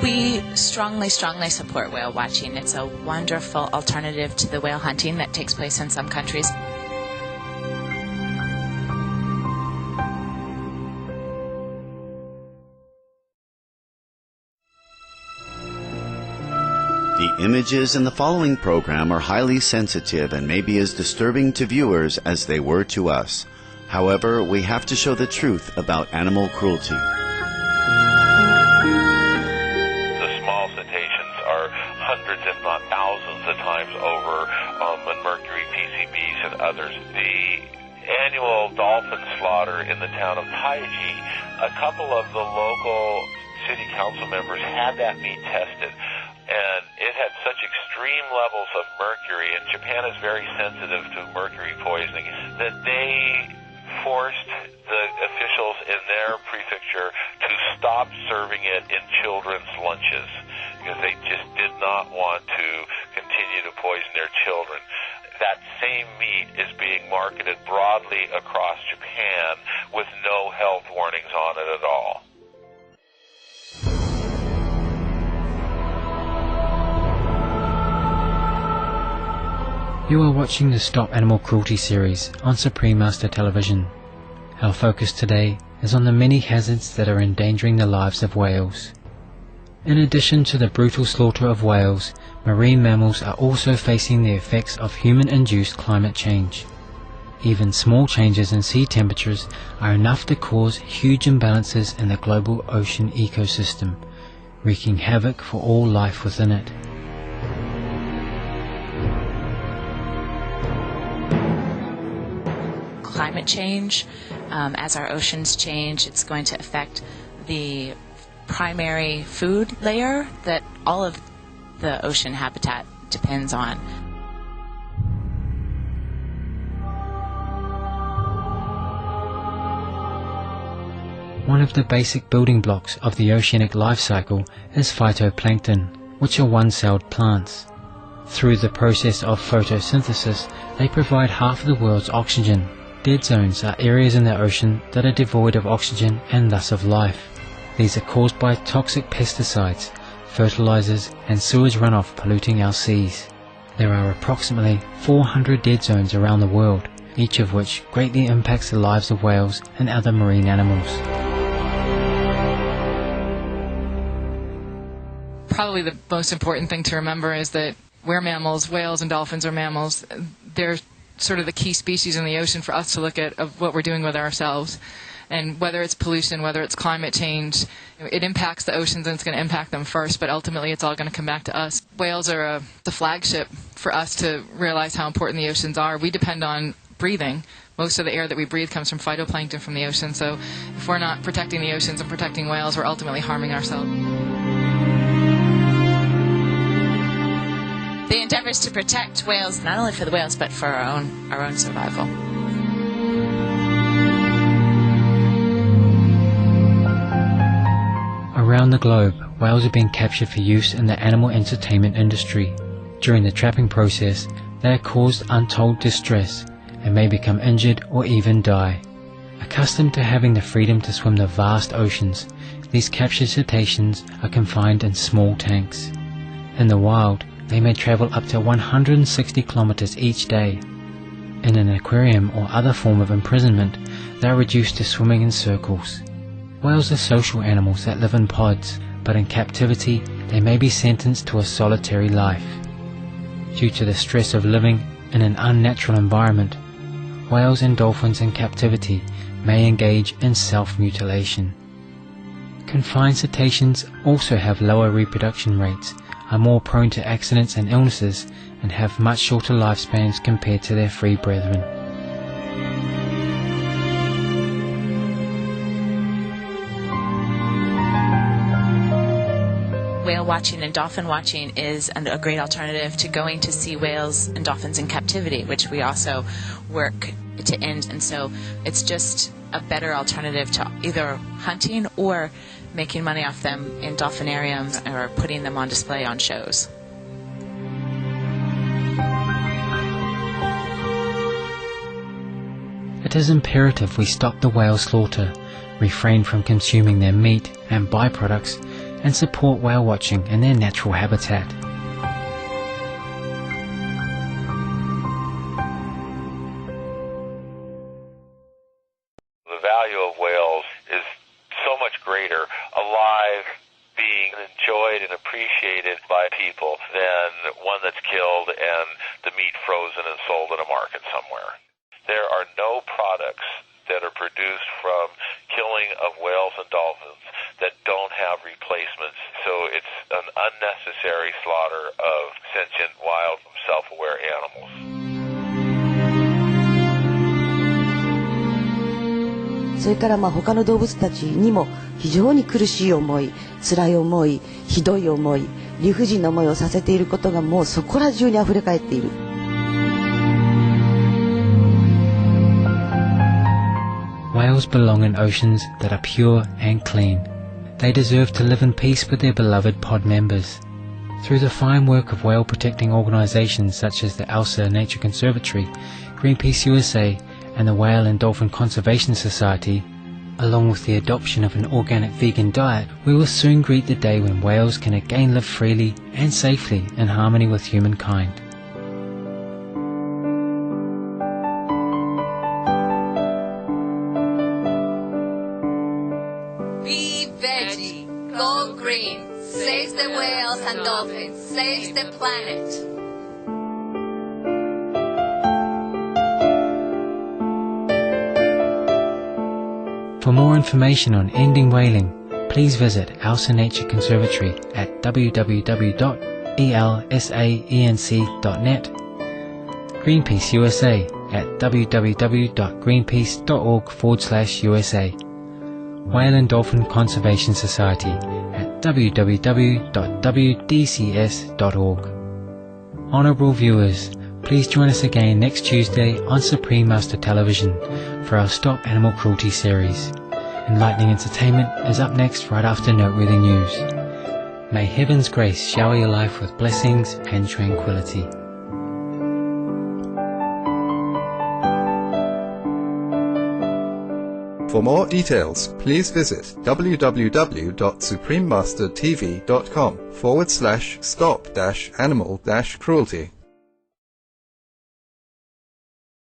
We strongly support whale watching. It's a wonderful alternative to the whale hunting that takes place in some countries. The images in the following program are highly sensitive and may be as disturbing to viewers as they were to us. However, we have to show the truth about animal cruelty. The small cetaceans are hundreds, if not thousands of times over in mercury, PCBs, and others. The annual dolphin slaughter in the town of Taiji, a couple of the local city council members had that meat tested. And it had such extreme levels of mercury, and Japan is very sensitive to mercury poisoning, that they forced the officials in their prefecture to stop serving it in children's lunches because they just did not want to continue to poison their children. That same meat is being marketed broadly across Japan with no health warnings on it at all. You are watching the Stop Animal Cruelty series on Supreme Master Television. Our focus today is on the many hazards that are endangering the lives of whales. In addition to the brutal slaughter of whales, marine mammals are also facing the effects of human-induced climate change. Even small changes in sea temperatures are enough to cause huge imbalances in the global ocean ecosystem, wreaking havoc for all life within it. Climate change, as our oceans change, it's going to affect the primary food layer that all of the ocean habitat depends on. One of the basic building blocks of the oceanic life cycle is phytoplankton, which are one-celled plants. Through the process of photosynthesis, they provide half of the world's oxygen. Dead zones are areas in the ocean that are devoid of oxygen and thus of life. These are caused by toxic pesticides, fertilizers and sewage runoff polluting our seas. There are approximately 400 dead zones around the world, each of which greatly impacts the lives of whales and other marine animals. Probably the most important thing to remember is that we're mammals, whales and dolphins are mammals. They're sort of the key species in the ocean for us to look at of what we're doing with ourselves. And whether it's pollution, whether it's climate change, it impacts the oceans and it's going to impact them first, but ultimately it's all going to come back to us. Whales are the flagship for us to realize how important the oceans are. We depend on breathing. Most of the air that we breathe comes from phytoplankton from the ocean, so if we're not protecting the oceans and protecting whales, we're ultimately harming ourselves. The endeavor is to protect whales, not only for the whales, but for our own survival. Around the globe, whales are being captured for use in the animal entertainment industry. During the trapping process, they are caused untold distress and may become injured or even die. Accustomed to having the freedom to swim the vast oceans, these captured cetaceans are confined in small tanks. In the wild, they may travel up to 160 kilometers each day. In an aquarium or other form of imprisonment, they are reduced to swimming in circles. Whales are social animals that live in pods, but in captivity they may be sentenced to a solitary life. Due to the stress of living in an unnatural environment, whales and dolphins in captivity may engage in self-mutilation. Confined cetaceans also have lower reproduction rates, are more prone to accidents and illnesses, and have much shorter lifespans compared to their free brethren. Whale watching and dolphin watching is a great alternative to going to see whales and dolphins in captivity, which we also work to end. And so it's just a better alternative to either hunting or making money off them in dolphinariums or putting them on display on shows. It is imperative we stop the whale slaughter, refrain from consuming their meat and byproducts, and support whale watching in their natural habitat. The value of whales is so much greater alive, being enjoyed and appreciated by people than one that's killed and the meat frozen and sold in a market somewhere. There are no products that are produced from killing of whales and dolphins that don't have replacements. So it's an unnecessary slaughter of sentient, wild, self-aware animals. それから他の動物たちにも非常に苦しい思い、辛い思い、ひどい思い、理不尽な思いをさせていることがもうそこら中にあふれかえっている。Whales belong in oceans that are pure and clean. They deserve to live in peace with their beloved pod members. Through the fine work of whale protecting organisations such as the Aw1146 Nature Conservatory, Greenpeace USA and the Whale and Dolphin Conservation Society, along with the adoption of an organic vegan diet, we will soon greet the day when whales can again live freely and safely in harmony with humankind. Be veggie, go green, save the whales and dolphins, save the planet. For more information on ending whaling, please visit Aw1146 Nature Conservatory at www.elsaenc.net, Greenpeace USA at www.greenpeace.org/USA, Whale and Dolphin Conservation Society at www.wdcs.org. Honourable viewers, please join us again next Tuesday on Supreme Master Television for our Stop Animal Cruelty series. Enlightening entertainment is up next right after noteworthy news. May heaven's grace shower your life with blessings and tranquility. For more details, please visit www.suprememastertv.com/stop-animal-cruelty.